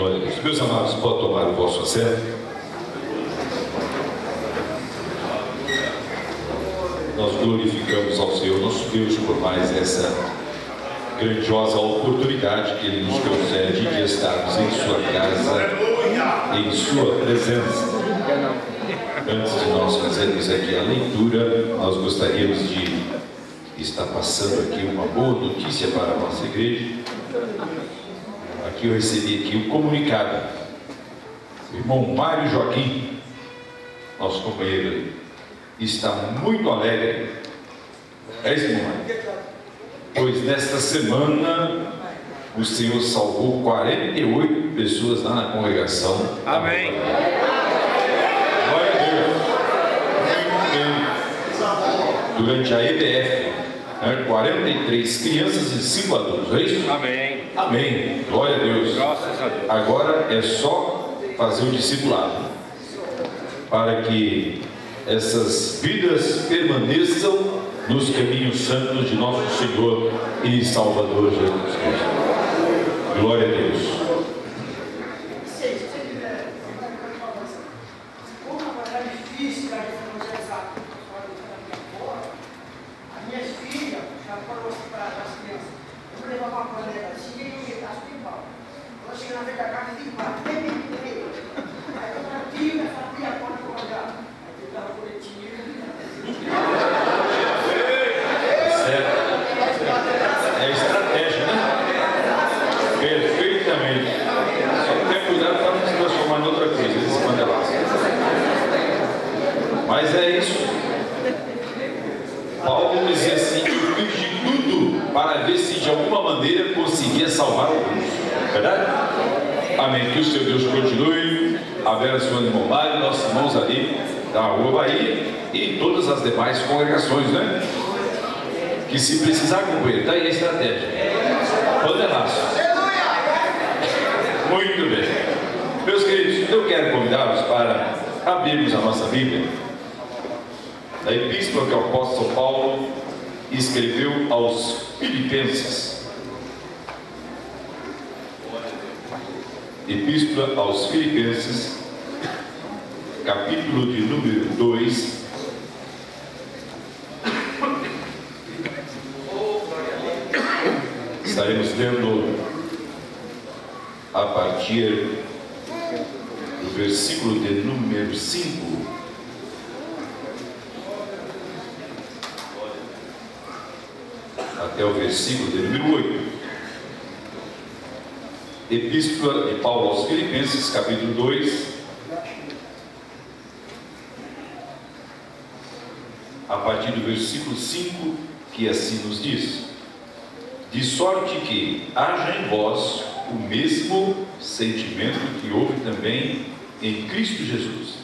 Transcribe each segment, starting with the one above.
Glória a Deus. Meus amados, pode tomar o vosso assento. Nós glorificamos ao Senhor nosso Deus por mais essa grandiosa oportunidade que Ele nos concede de estarmos em Sua casa, em Sua presença. Antes de nós fazermos aqui a leitura, nós gostaríamos de estar passando aqui uma boa notícia para a nossa igreja. Aqui eu recebi aqui um comunicado. O irmão Mário Joaquim, nosso companheiro, está muito alegre. É isso, irmão Mário? Pois nesta semana o Senhor salvou 48 pessoas lá na congregação. Amém. Glória a Deus. Muito bem. Durante a EBF, 43 crianças e 5 adultos, é isso? Amém. Amém. Glória a Deus. Graças a Deus. Agora é só fazer o discipulado para que essas vidas permaneçam nos caminhos santos de nosso Senhor e Salvador Jesus Cristo. Glória a Deus. É estratégia, né? Perfeitamente. Só tem cuidado para não se transformar em outra coisa, esse panelaço. Mas é isso. Paulo dizia assim: eu fiz de tudo para ver se de alguma maneira conseguia salvar alguns. Verdade? Amém. Que o seu Deus continue abençoando o irmão Mário, nossos irmãos ali da Rua Bahia e todas as demais congregações, né? Que se precisar acompanhar, está aí a estratégia. Panelaço. Muito bem. Meus queridos, eu quero convidá-los para abrirmos a nossa Bíblia da epístola que o apóstolo Paulo escreveu aos Filipenses. Epístola aos Filipenses, capítulo de número 2. Estaremos lendo a partir do versículo de número 5 até o versículo de número 8. Epístola de Paulo aos Filipenses, capítulo 2, a partir do versículo 5, que assim nos diz: de sorte que haja em vós o mesmo sentimento que houve também em Cristo Jesus,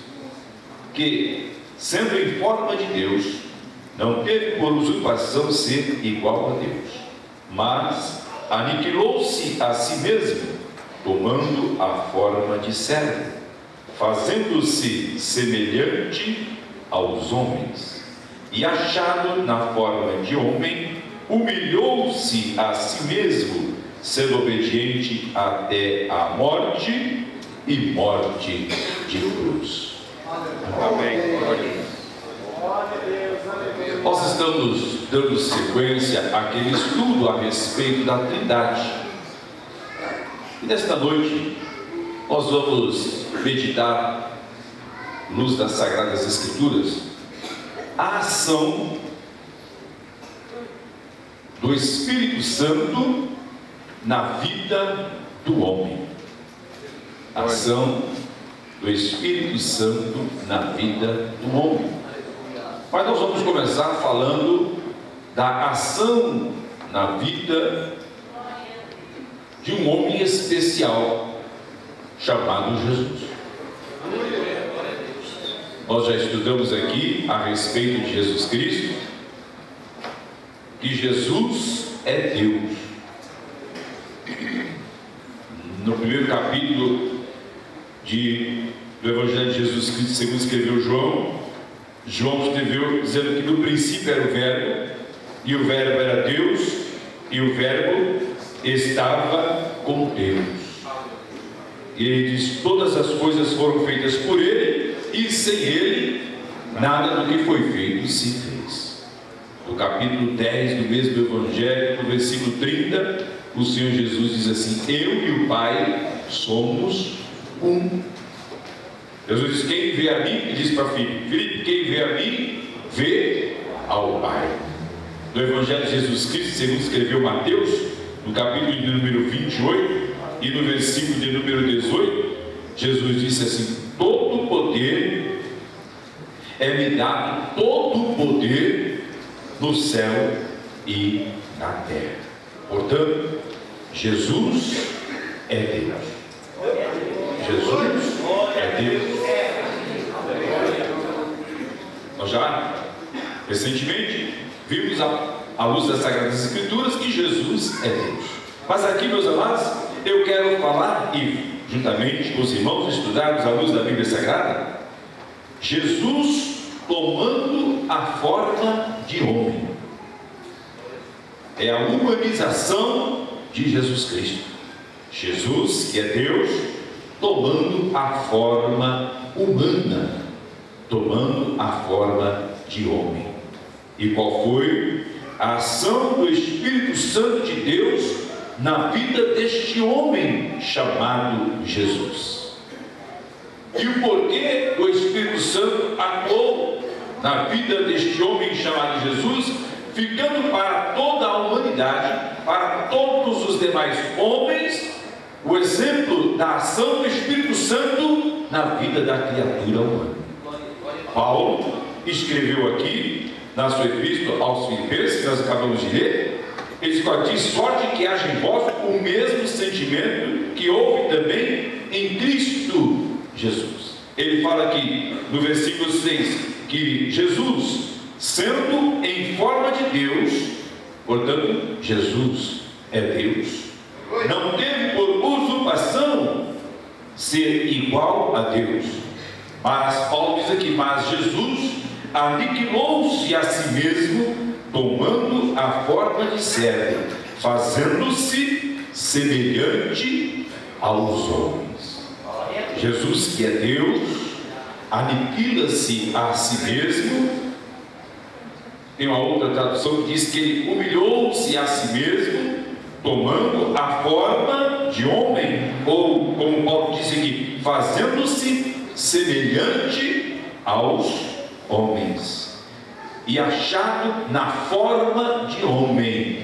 que, sendo em forma de Deus, não teve por usurpação ser igual a Deus, mas aniquilou-se a si mesmo, tomando a forma de servo, fazendo-se semelhante aos homens, e achado na forma de homem, humilhou-se a si mesmo, sendo obediente até a morte e morte de cruz. Amém. Nós estamos dando sequência àquele estudo a respeito da Trindade. E nesta noite nós vamos meditar, luz das Sagradas Escrituras, a ação do Espírito Santo na vida do homem. A ação do Espírito Santo na vida do homem. Mas nós vamos começar falando da ação na vida de um homem especial chamado Jesus. Nós já estudamos aqui a respeito de Jesus Cristo, que Jesus é Deus. No primeiro capítulo do Evangelho de Jesus Cristo, segundo escreveu João escreveu dizendo que no princípio era o Verbo, e o Verbo era Deus, e o Verbo estava com Deus. E ele diz: todas as coisas foram feitas por ele, e sem ele nada do que foi feito se fez. No capítulo 10 do mesmo Evangelho, no versículo 30, o Senhor Jesus diz assim: eu e o Pai somos um. Jesus diz: quem vê a mim, e diz para Filipe, quem vê a mim, vê ao Pai. No Evangelho de Jesus Cristo, segundo escreveu Mateus, no capítulo de número 28 e no versículo de número 18, Jesus disse assim: todo poder é-me dado, todo o poder no céu e na terra. Portanto, Jesus é Deus. Jesus é Deus. Nós já recentemente vimos à luz das Sagradas Escrituras que Jesus é Deus. Mas aqui, meus amados, eu quero falar e juntamente com os irmãos estudarmos à luz da Bíblia Sagrada Jesus tomando a forma de homem. É a humanização de Jesus Cristo. Jesus, que é Deus, tomando a forma humana, tomando a forma de homem. E qual foi a ação do Espírito Santo de Deus na vida deste homem chamado Jesus? E o porquê o Espírito Santo atuou na vida deste homem chamado Jesus, ficando para toda a humanidade, para todos os demais homens, o exemplo da ação do Espírito Santo na vida da criatura humana. Paulo escreveu aqui na sua epístola aos Filipenses, que nós acabamos de ler, ele diz: sorte que haja em vós o mesmo sentimento que houve também em Cristo Jesus. Ele fala aqui no versículo 6 que Jesus, sendo em forma de Deus, portanto Jesus é Deus, não teve por usurpação ser igual a Deus, mas Paulo diz aqui: mas Jesus aniquilou-se a si mesmo, tomando a forma de servo, fazendo-se semelhante aos homens. Jesus, que é Deus, aniquila-se a si mesmo. Tem uma outra tradução que diz que ele humilhou-se a si mesmo, tomando a forma de homem, ou como Paulo disse aqui, fazendo-se semelhante aos homens. E achado na forma de homem,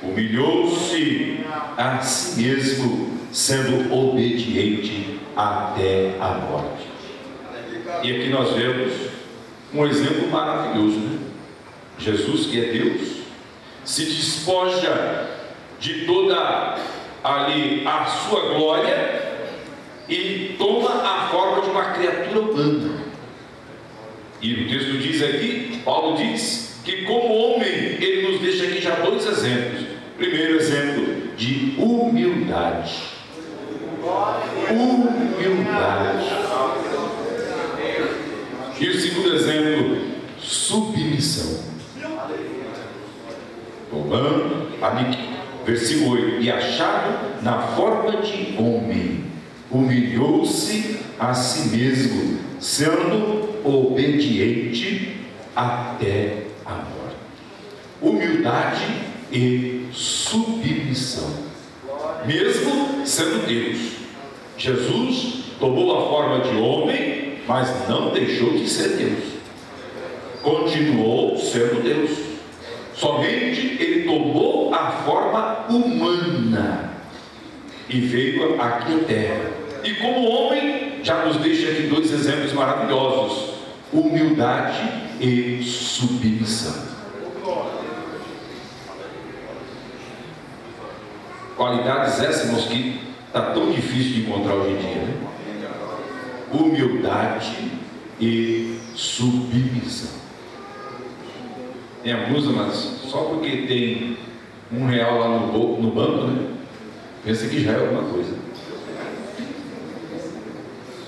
humilhou-se a si mesmo, sendo obediente até a morte. E aqui nós vemos um exemplo maravilhoso, né? Jesus, que é Deus, se despoja de toda ali a sua glória e toma a forma de uma criatura humana. E o texto diz aqui, Paulo diz que como homem, ele nos deixa aqui já dois exemplos. Primeiro exemplo, de humildade. Humildade. E o segundo exemplo, submissão. Tomando, versículo 8: e achado na forma de homem, humilhou-se a si mesmo, sendo obediente até a morte. Humildade e submissão, mesmo sendo Deus. Jesus tomou a forma de homem, mas não deixou de ser Deus, continuou sendo Deus. Somente ele tomou a forma humana e veio aqui à terra. E como homem, já nos deixa aqui dois exemplos maravilhosos: humildade e submissão. Qualidades essas, irmãos, que está tão difícil de encontrar hoje em dia, né? Humildade e submissão. Tem alguns, mas só porque tem R$1 lá no banco, né? Pensa que já é alguma coisa.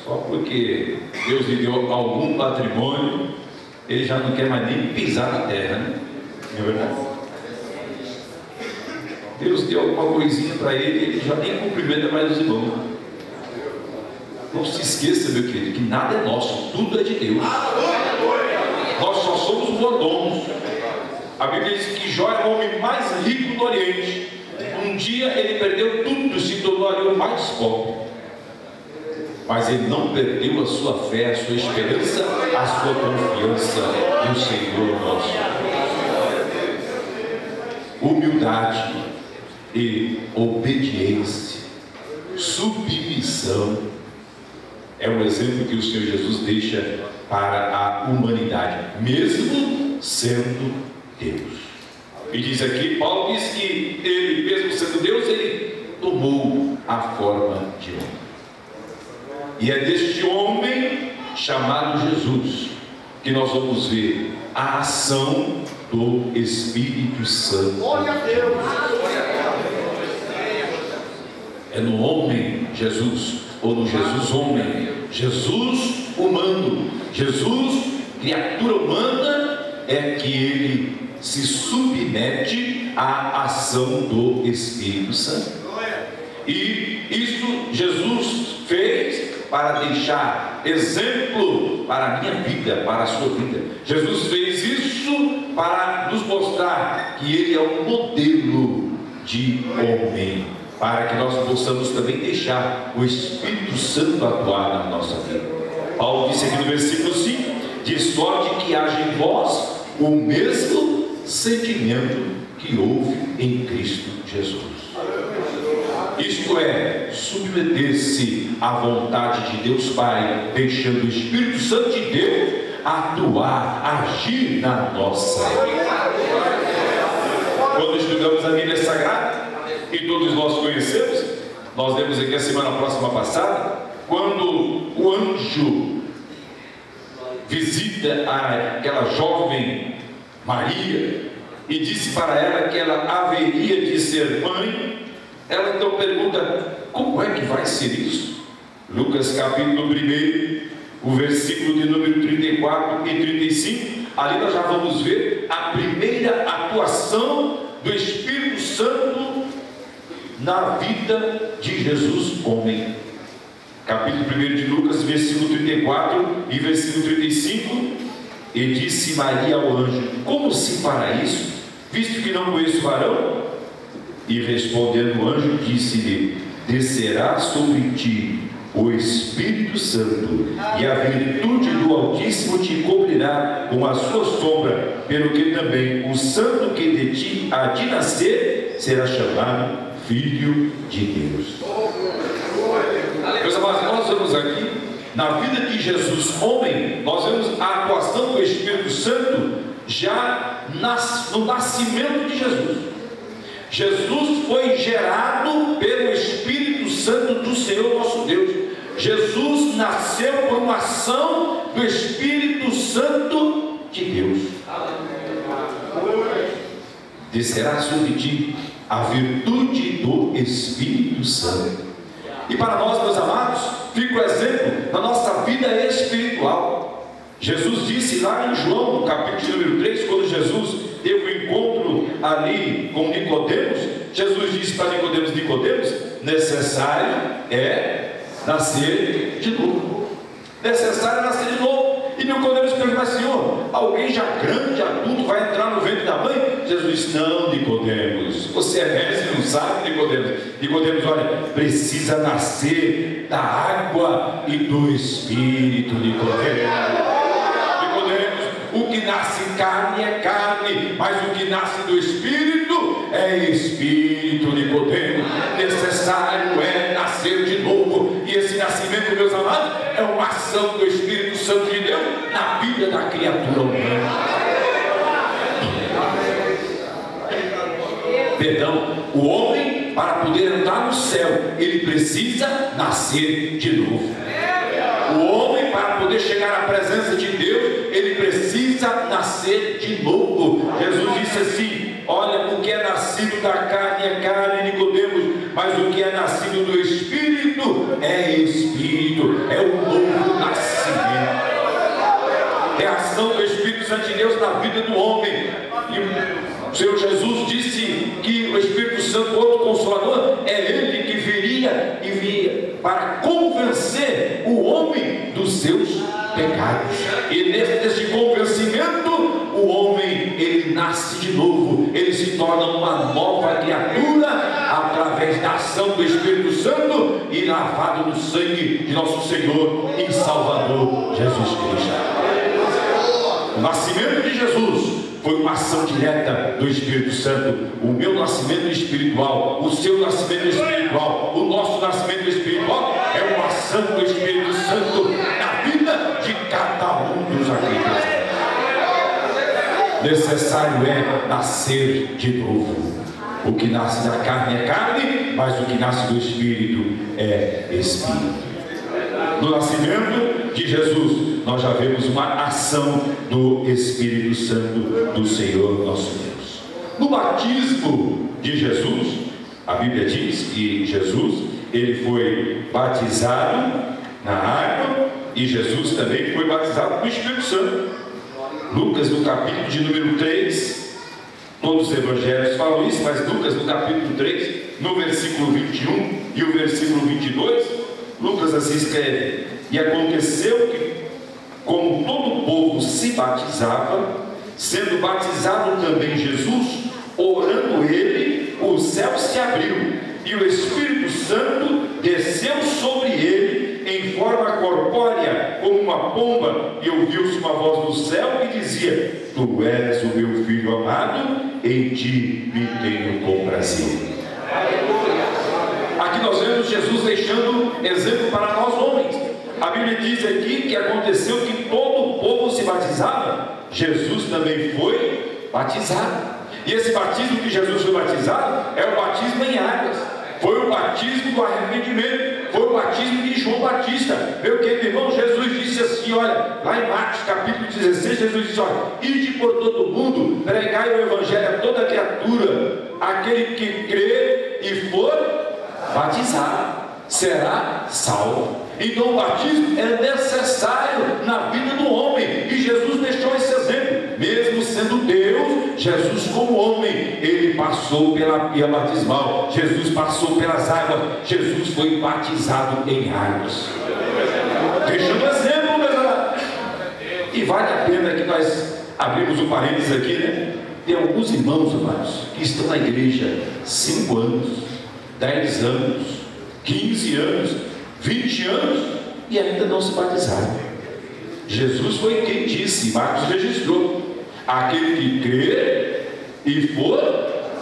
Só porque Deus lhe deu algum patrimônio, ele já não quer mais nem pisar na terra, né? Não é verdade? Deus deu alguma coisinha para ele, ele já nem cumprimenta mais os irmãos. Não se esqueça, meu querido, que nada é nosso, tudo é de Deus. Nós só somos mordomos. A Bíblia diz que Jó era o homem mais rico do Oriente. Um dia ele perdeu tudo, se tornou ali o mais pobre. Mas ele não perdeu a sua fé, a sua esperança, a sua confiança no Senhor nosso. Humildade e obediência, submissão, é um exemplo que o Senhor Jesus deixa para a humanidade, mesmo sendo Deus. E diz aqui, Paulo diz que ele, mesmo sendo Deus, ele tomou a forma de homem. E é deste homem chamado Jesus que nós vamos ver a ação do Espírito Santo. Glória a Deus. É no homem Jesus, ou no Jesus homem, Jesus humano, Jesus criatura humana, é que ele se submete à ação do Espírito Santo. E isso Jesus fez para deixar exemplo para a minha vida, para a sua vida. Jesus fez isso para nos mostrar que ele é um modelo de homem, para que nós possamos também deixar o Espírito Santo atuar na nossa vida. Paulo disse aqui no versículo 5: de sorte que haja em vós o mesmo sentimento que houve em Cristo Jesus. Isto é, submeter-se à vontade de Deus Pai, deixando o Espírito Santo de Deus atuar, agir na nossa vida. Quando estudamos a Bíblia Sagrada, e todos nós conhecemos, nós lemos aqui a semana próxima passada, quando o anjo visita aquela jovem Maria e disse para ela que ela haveria de ser mãe, ela então pergunta: como é que vai ser isso? Lucas capítulo 1, o versículo de número 34 e 35, ali nós já vamos ver a primeira atuação do Espírito Santo na vida de Jesus homem. Capítulo 1 de Lucas, versículo 34 e versículo 35. E disse Maria ao anjo: como se fará isso, visto que não conheço varão? E respondendo o anjo, disse-lhe: descerá sobre ti o Espírito Santo, e a virtude do Altíssimo te cobrirá com a sua sombra, pelo que também o santo que de ti há de nascer será chamado Filho de Deus. Meus amados, nós vemos aqui, na vida de Jesus homem, nós vemos a atuação do Espírito Santo já no nascimento de Jesus. Jesus foi gerado pelo Espírito Santo do Senhor nosso Deus. Jesus nasceu por uma ação do Espírito Santo de Deus. Descerá sobre ti a virtude do Espírito Santo. E para nós, meus amados, fica o exemplo na nossa vida espiritual. Jesus disse lá em João, no capítulo número 3, quando Jesus teve um encontro ali com Nicodemos, Jesus disse para Nicodemos: necessário é nascer de novo. Necessário é nascer de novo. E Nicodemos perguntou: Senhor, alguém já grande, adulto, vai entrar no ventre da mãe? Jesus disse: não, Nicodemos, você é velho e não sabe, Nicodemos. Nicodemos, olha, precisa nascer da água e do Espírito, Nicodemos. O que nasce carne é carne, mas o que nasce do Espírito é Espírito, Nicodemos. Necessário é nascer de novo. E esse nascimento, meus amados, é uma ação do Espírito Santo de Deus na vida da criatura humana. Perdão, o homem, para poder entrar no céu, ele precisa nascer de novo. O homem, para poder chegar à presença de Deus, ele precisa nascer de novo. Jesus disse assim: olha, o que é nascido da carne é carne, Nicodemos, mas o que é nascido do Espírito é Espírito, é o novo nascimento. É a ação do Espírito Santo de Deus na vida do homem. E o Senhor Jesus disse que o Espírito Santo, outro Consolador, é Ele que viria ia e vinha para convencer o homem dos seus pecados. E nesse convencimento, o homem, ele nasce de novo, ele se torna uma nova criatura através da ação do Espírito Santo e lavado no sangue de nosso Senhor e Salvador Jesus Cristo. O nascimento de Jesus foi uma ação direta do Espírito Santo. O meu nascimento espiritual, o seu nascimento espiritual, o nosso nascimento espiritual é uma ação do Espírito Santo na vida de cada um dos aqui. Necessário é nascer de novo. O que nasce da carne é carne, mas o que nasce do Espírito é Espírito. No nascimento de Jesus, nós já vemos uma ação do Espírito Santo do Senhor nosso Deus. No batismo de Jesus, a Bíblia diz que Jesus, ele foi batizado na água e Jesus também foi batizado no Espírito Santo. Lucas, no capítulo de número 3, todos os evangelhos falam isso, mas Lucas, no capítulo 3, no versículo 21 e o versículo 22, Lucas assim escreve: e aconteceu que, como todo o povo se batizava, sendo batizado também Jesus, orando ele, o céu se abriu, e o Espírito Santo desceu sobre ele em forma corpórea, como uma pomba, e ouviu-se uma voz do céu que dizia: tu és o meu filho amado, em ti me tenho comprazido. Aqui nós vemos Jesus deixando exemplo para nós homens. A Bíblia diz aqui que aconteceu que todo o povo se batizava. Jesus também foi batizado. E esse batismo que Jesus foi batizado é o batismo em águas. Foi o batismo do arrependimento. Foi o batismo de João Batista. Meu querido irmão, Jesus disse assim, olha, lá em Marcos capítulo 16, Jesus disse, olha, ide por todo mundo, pregai o evangelho a toda criatura. Aquele que crê e for batizado será salvo. Então o batismo é necessário na vida do homem, e Jesus deixou esse exemplo. Mesmo sendo Deus, Jesus como homem, ele passou pela pia batismal, Jesus passou pelas águas, Jesus foi batizado em águas, deixando exemplo, meus amados. E vale a pena que nós abrimos um parênteses aqui, né? Tem alguns irmãos, amados, que estão na igreja 5 anos, 10 anos, 15 anos, 20 anos e ainda não se batizaram. Jesus foi quem disse, Marcos registrou: aquele que crer e for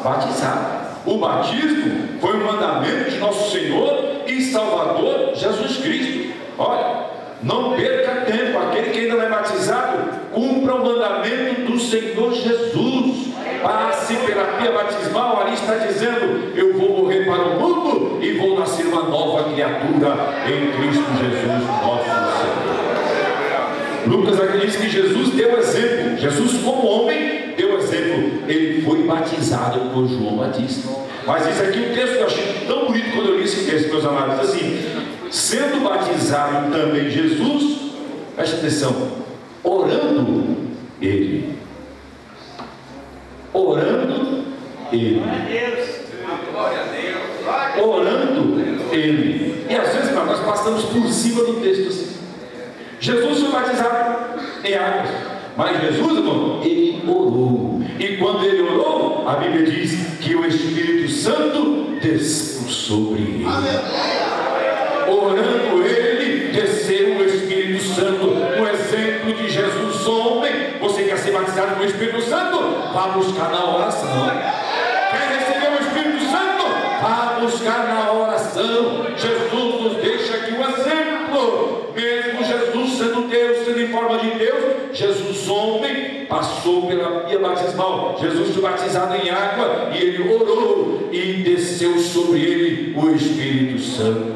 batizado. O batismo foi um mandamento de nosso Senhor e Salvador Jesus Cristo. Olha, não perca tempo. Aquele que ainda não é batizado, cumpra o mandamento do Senhor Jesus. Passe pela pia batismal. Ali está dizendo: eu vou morrer para o mundo e vou nascer uma nova criatura em Cristo Jesus nosso Senhor. Lucas aqui diz que Jesus deu exemplo. Jesus como homem deu exemplo. Ele foi batizado por João Batista. Mas isso aqui, o texto que eu achei tão bonito quando eu li esse texto, meus amados, assim: sendo batizado também Jesus, preste atenção, orando ele. Orando ele. Orando ele. E às vezes nós passamos por cima do texto assim. Jesus foi batizado em águas, mas Jesus, irmão, ele orou. E quando ele orou, a Bíblia diz que o Espírito Santo desceu sobre ele. Orando ele, desceu o Espírito Santo. Um exemplo de Jesus homem. Você quer ser batizado com o Espírito Santo? Vá buscar na oração. Quer receber o Espírito Santo? Vá buscar na oração. Jesus nos deixa aqui um exemplo. Mesmo Jesus sendo Deus, sendo em forma de Deus, Jesus homem passou pela pia batismal. Jesus foi batizado em água e ele orou e desceu sobre ele o Espírito Santo.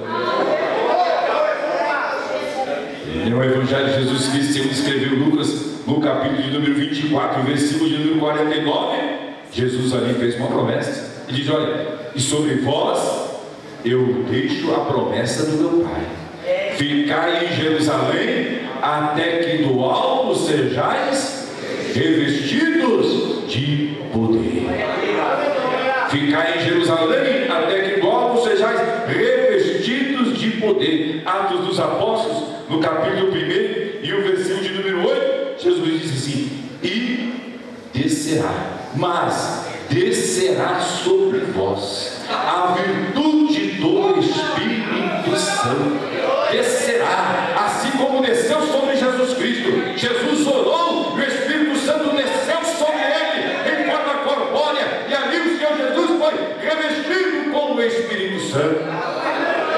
No Evangelho de Jesus Cristo, segundo escreveu Lucas, no capítulo de número 24, versículo de número 49, Jesus ali fez uma promessa e diz: olha, e sobre vós eu deixo a promessa do meu Pai. Ficai em Jerusalém até que do alto sejais revestidos de poder. Ficai em Jerusalém até que do alto sejais revestidos poder. Atos dos Apóstolos, no capítulo 1 e o versículo de número 8, Jesus diz assim: e descerá, mas descerá sobre vós a virtude do Espírito Santo. Descerá, assim como desceu sobre Jesus Cristo. Jesus orou e o Espírito Santo desceu sobre ele em forma corpórea, e ali o Senhor Jesus foi revestido com o Espírito Santo.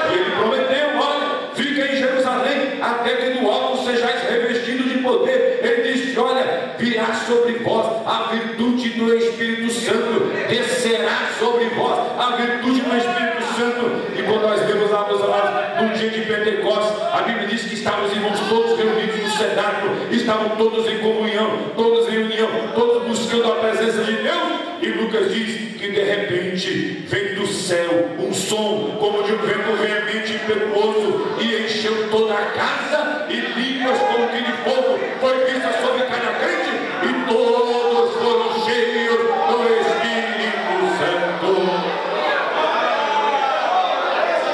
E ele prometeu: olha, fica em Jerusalém até que do alto sejais revestidos de poder. Ele disse: olha, virá sobre vós a virtude do Espírito Santo, descerá sobre vós a virtude do Espírito Santo. E quando nós vemos lá, meus amados, no dia de Pentecostes, a Bíblia diz que estavam os irmãos todos reunidos no cenáculo, estavam todos em comunhão, todos em união, todos buscando a presença de Deus. E Lucas diz que de repente vem do céu um som como de um vento veemente e impetuoso, e encheu toda a casa, e línguas como que de fogo foi vista sobre cada crente, e todos foram cheios do Espírito Santo.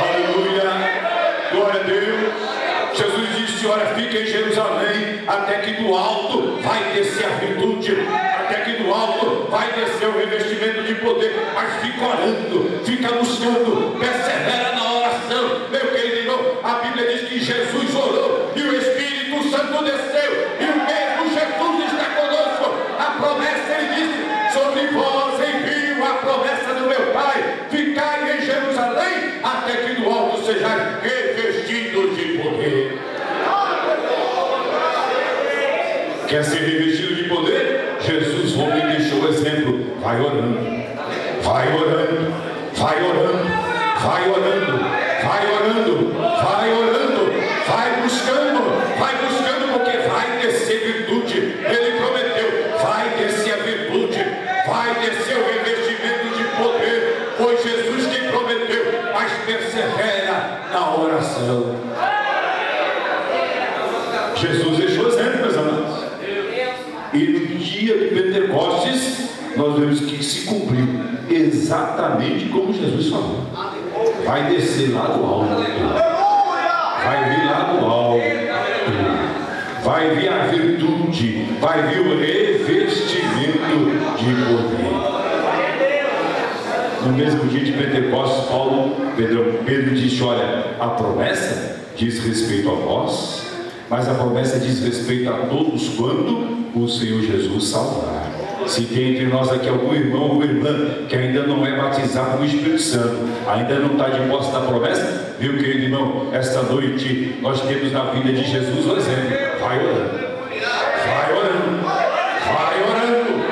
Aleluia, glória a Deus. Jesus disse: olha, fica em Jerusalém até que do alto vai descer a virtude, até que do alto vai descer o revestimento de poder. Mas fica orando, fica buscando, persevera na oração. Meu querido irmão, a Bíblia diz que Jesus orou e o Espírito Santo desceu, e o mesmo Jesus está conosco. A promessa, ele disse: sobre vós envio a promessa do meu Pai, ficai em Jerusalém até que do alto sejais revestidos de poder. Quer ser revestido de poder? Jesus me deixou o exemplo: vai orando, vai orando, vai orando, vai orando, vai orando, vai orando, vai buscando, porque vai descer virtude. Ele prometeu: vai descer a virtude, vai descer o revestimento de poder. Foi Jesus quem prometeu, mas persevera na oração. Jesus deixou exemplo, meus amados. E no dia de Pentecostes, nós vemos que se cumpriu exatamente como Jesus falou. Vai descer lá do alto, vai vir lá do alto, vai vir a virtude, vai vir o revestimento de poder. No mesmo dia de Pentecostes, Pedro disse: olha, a promessa diz respeito a vós, mas a promessa diz respeito a todos quando o Senhor Jesus salvar. Se tem entre nós aqui algum irmão ou irmã que ainda não é batizado com o Espírito Santo, ainda não está de posse da promessa, meu querido irmão, esta noite nós temos na vida de Jesus o exemplo: vai orando, vai orando, vai orando,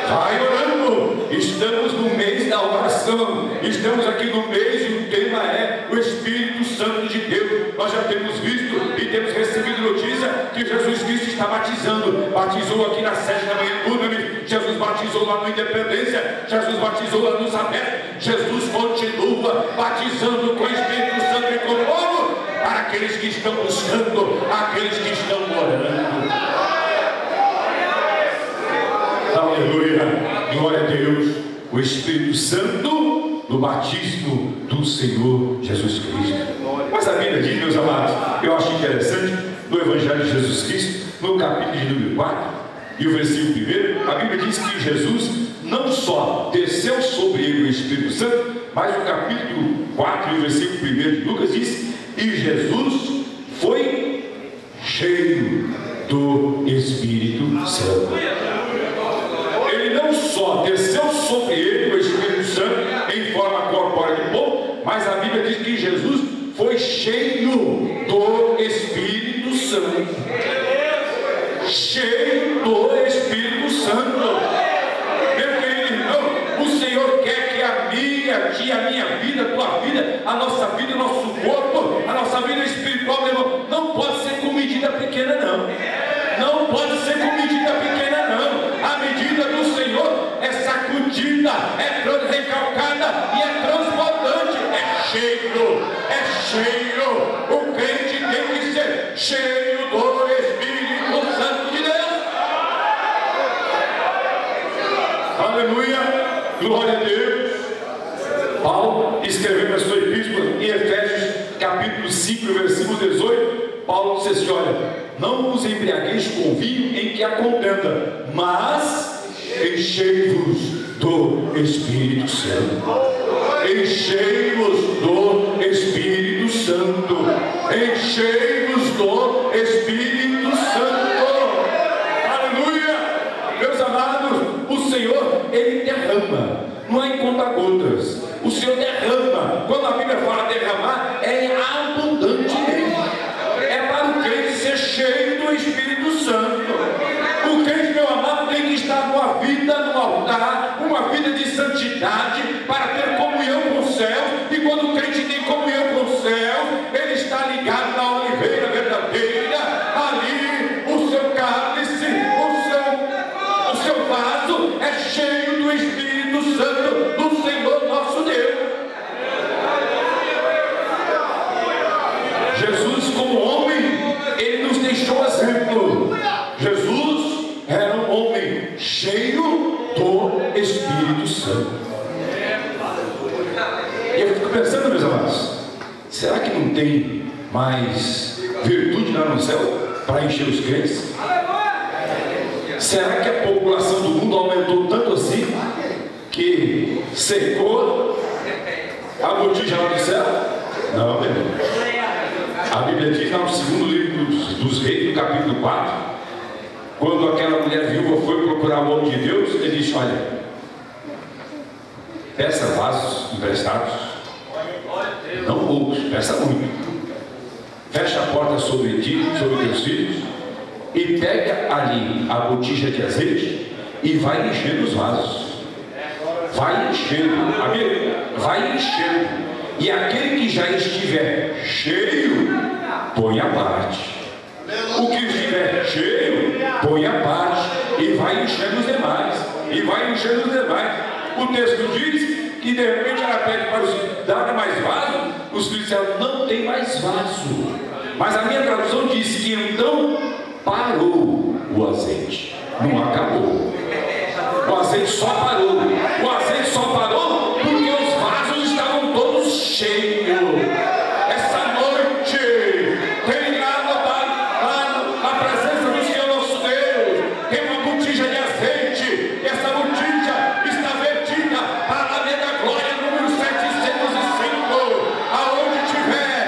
vai orando. Estamos no mês da oração, estamos aqui no mês e o tema é o Espírito Santo de Deus. Nós já temos visto e temos recebido notícia que Jesus Cristo está batizando. Batizou aqui na sede da manhã Urbe, Jesus batizou lá no Independência, Jesus batizou lá no Sabé. Jesus continua batizando com o Espírito Santo e com fogo para aqueles que estão buscando, aqueles que estão orando. Aleluia, glória a Deus. O Espírito Santo no batismo do Senhor Jesus Cristo. Mas a Bíblia diz, meus amados, eu acho interessante, no Evangelho de Jesus Cristo, no capítulo de número 4 e o versículo 1, a Bíblia diz que Jesus não só desceu sobre ele o Espírito Santo, mas no capítulo 4 e o versículo 1 de Lucas diz: e Jesus foi cheio do Espírito Santo. Ele não só desceu sobre ele o Espírito Santo em forma corpórea de povo, mas a Bíblia diz que Jesus foi cheio do Espírito Santo. Cheio do Espírito Santo. Meu querido irmão, o Senhor quer que a minha vida, a tua vida, a nossa vida, o nosso corpo, a nossa vida espiritual, meu irmão, não pode ser com medida pequena, não. Não pode ser com medida pequena, não. A medida do Senhor é sacudida, é recalcada e é transbordante. É cheio, é cheio. O crente tem que ser cheio do Espírito Santo de Deus. Aleluia, glória a Deus. Paulo escreveu na sua epístola em Efésios capítulo 5, versículo 18, Paulo disse assim: olha, não vos embriagueis com vinho em que há contenda, mas enchei-vos do Espírito Santo. Enchei-vos do Espírito Santo. Enchei-vos do Espírito Santo. Aleluia! Meus amados, o Senhor, Ele derrama, não é em conta-gotas. O Senhor derrama. Quando a Bíblia fala derramar, é abundantemente. É para o crente ser cheio do Espírito Santo. O crente, meu amado, tem que estar numa vida no altar, uma vida de santidade, para ter comunhão com o céu. E quando o crente tem comunhão com o céu, ele está ligado na oliveira verdadeira. Ali o seu cálice, o seu vaso é cheio do Espírito Santo do Senhor nosso Deus. Jesus, como homem, ele nos deixou exemplo. Jesus era um homem cheio do Espírito Santo. E eu fico pensando, meus amados, será que não tem mais virtude lá no céu para encher os crentes? Será que a população do mundo aumentou tanto assim que secou a botija lá do céu? Não, meu irmão. A Bíblia diz lá no segundo livro dos Reis, no capítulo 4, quando aquela mulher viúva foi procurar o homem de Deus, ele disse: olha, peça vasos emprestados, não poucos, peça muito, fecha a porta sobre ti, sobre teus filhos, e pega ali a botija de azeite e vai enchendo os vasos. Vai enchendo, vai enchendo. E aquele que já estiver cheio, põe a parte. O que estiver cheio, põe a parte. E vai enchendo os demais. E vai enchendo os demais. O texto diz que de repente ela pede para os filhos: dá mais vaso. Os filhos disseram: não tem mais vaso. Mas a minha tradução diz que então parou o azeite. Não acabou. O azeite só parou. O azeite só parou porque os vasos estavam todos cheios. Essa noite tem lá na presença do Senhor nosso Deus, tem uma botija de azeite. Essa botija está vertida para a Alameda Glória, número 705. Aonde tiver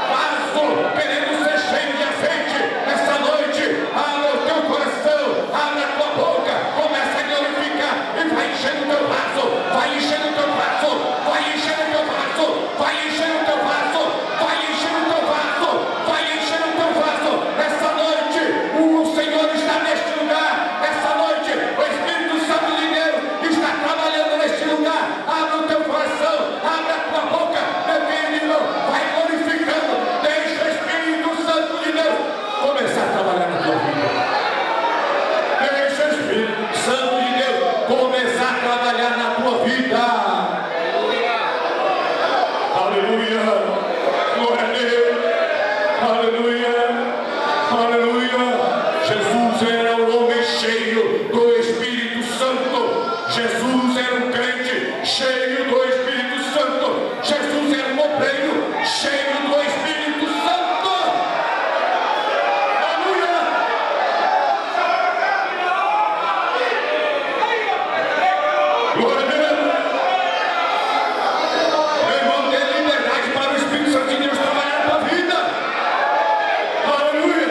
vaso querendo ser cheio de azeite, essa noite, abre o teu coração, abre a tua boca, começa a glorificar e vai enchendo o teu vaso, vai enchendo o teu vaso, vai enchendo o teu vaso, vai enchendo o teu vaso, vai enchendo o teu vaso, vai enchendo o teu vaso. Essa noite o Senhor está neste lugar. Essa noite o Espírito Santo de Deus está trabalhando neste lugar. Abre o teu coração, abre a tua boca, meu querido, vai glorificando. Deixa o Espírito Santo de Deus começar a trabalhar na tua vida. Deixa o Espírito Santo de Deus começar a trabalhar na tua vida. Aleluia, glória a Deus, aleluia, aleluia. Jesus era um homem cheio do Espírito Santo. Jesus era um crente cheio do Espírito Santo. Jesus era um obreiro cheio do Espírito Santo. Aleluia. Glória a Deus. Meu irmão, dê liberdade para o Espírito Santo de Deus trabalhar na tua vida. Aleluia.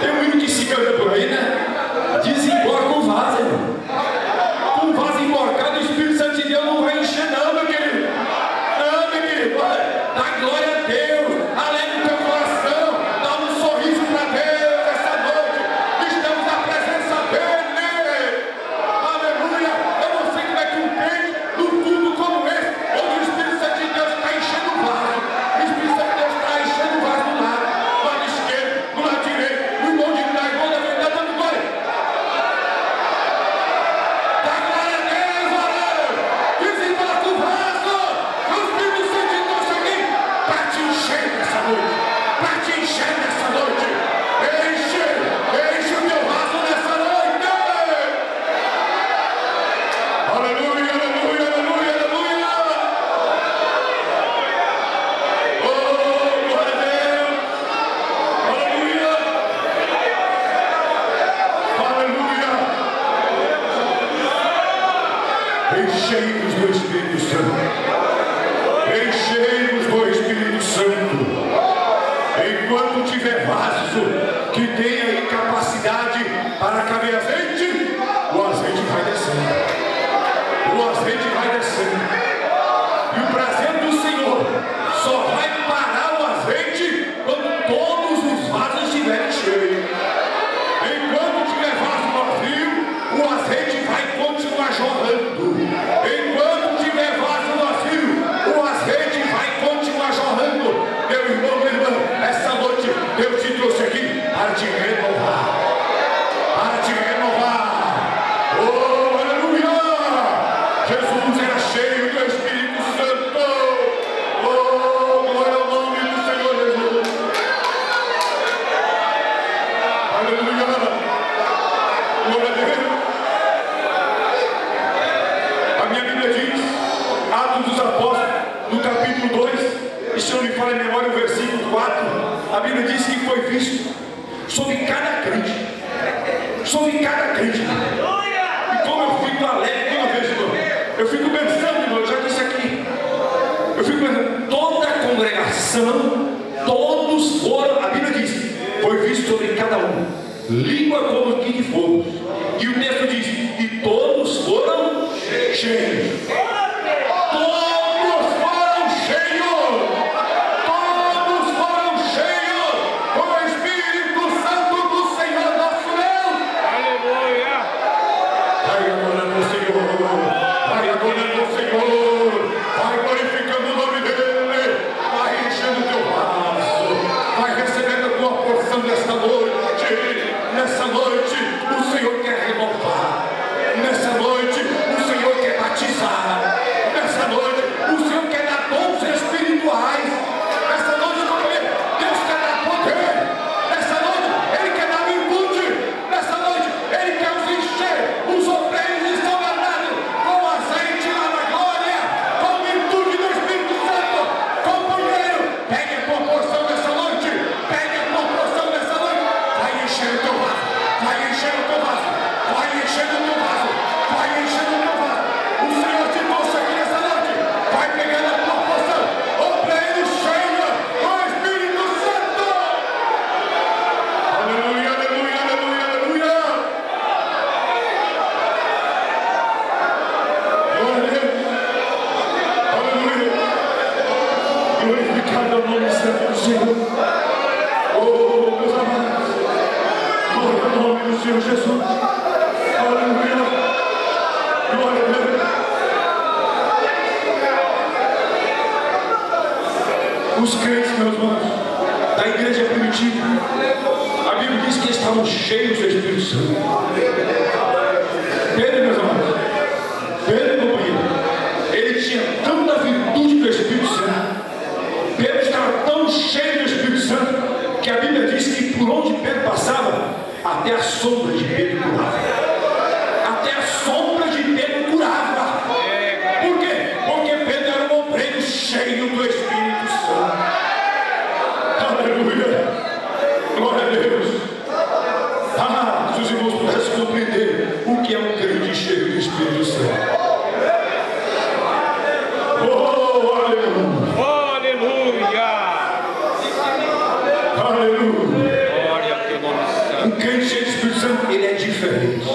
Tem um hino que se canta por aí, né? Desemborca o vaso, irmão. Com o vaso emborcado, o Espírito Santo de Deus não vai encher, não, meu querido. Não, meu querido. Olha, dá glória a Deus. Alegra o teu coração. Dá um sorriso para Deus essa noite. Estamos na presença dele. Aleluia. Eu não sei como é que um crente, num culto como esse, onde o Espírito Santo de Deus está enchendo o vaso. O Espírito Santo de Deus está enchendo o vaso do lado esquerdo, do lado direito. O irmão de trás, o irmão da frente, está dando glória. Dá glória a Deus, aleluia. Desembarca o vaso. O Espírito Santo de Deus está aqui para te encher nessa noite. Para te encher nessa noite. Enche o teu vaso nessa noite. Aleluia, aleluia, aleluia, aleluia. enchei-vos do Espírito Santo. Enquanto tiver vaso que tenha incapacidade para caber azeite, o azeite vai descendo. O azeite vai descendo. E o prazer do Senhor só vai parar o azeite quando todos os vasos estiverem cheios. Enquanto tiver vaso vazio, o azeite vai continuar jorrando. Enquanto tiver vaso vazio, o azeite vai continuar jorrando. Meu irmão, minha irmã, essa noite Deus te trouxe aqui para te renovar. Para te renovar. Oh, aleluia! Jesus era cheio do Espírito Santo. Oh, glória ao nome do Senhor Jesus. Aleluia! Glória a Deus. A minha Bíblia diz, Atos dos Apóstolos, no capítulo 2, e se eu me falo em memória, o versículo 4, a Bíblia diz que foi visto sobre cada crente. Sobre cada crente. E como eu fico alegre quando eu vejo, irmão, eu fico pensando, irmão, eu já disse aqui, eu fico pensando, toda a congregação, todos foram, a Bíblia diz, foi visto sobre cada um, língua como que de fogo. E o texto diz, e todos foram cheios. Todos foram cheios. Todos foram cheios com o Espírito Santo do Senhor nosso Deus. Aleluia! Vai adorando o Senhor. Vai adorando o Senhor. Vai glorificando o nome dEle. Vai enchendo o teu vaso. Vai recebendo a tua porção nesta noite. Nessa noite, o Senhor quer renovar. Nessa noite, o Senhor quer batizar. Nessa noite, o Senhor quer dar dons espirituais. Nessa noite, companheiro, Deus quer dar poder. Nessa noite, Ele quer dar virtude. Nessa noite, Ele quer os encher. Os obreiros estão guardados com azeite lá na glória, com virtude do Espírito Santo. Companheiro, pegue a tua porção nessa noite. Pegue a tua porção nessa noite. Vai encher o teu vaso. Vai encher o teu vaso. Vai encher o teu vaso. Vai encher o teu vaso. O Senhor te trouxe aqui nessa noite. Vai pegando a tua porção. Obreiro cheio com o Espírito Santo. Aleluia, aleluia, aleluia, aleluia. Glória a Deus. Aleluia. Glorificado é o nome santo do Senhor. Oh, meus amados. Glória ao nome do Senhor Jesus. Aleluia. Glória a Deus. Os crentes, meus irmãos, da igreja primitiva, a Bíblia diz que estavam cheios do Espírito Santo. Pedro, meus irmãos, Pedro, companheiro, ele tinha tanta virtude do Espírito Santo. Pedro estava tão cheio do Espírito Santo que a Bíblia diz que por onde Pedro passava, até a sombra de Pedro curava. Até a sombra de Pedro curava. Por quê? Porque Pedro era um obreiro cheio do Espírito Santo. Aleluia. Glória a Deus. Ah, se os irmãos pudessem compreender o que é um crente cheio do Espírito Santo. Oh, aleluia. Aleluia! Aleluia. Glória ao teu nome santo. Um crente cheio do Espírito Santo, ele é diferente.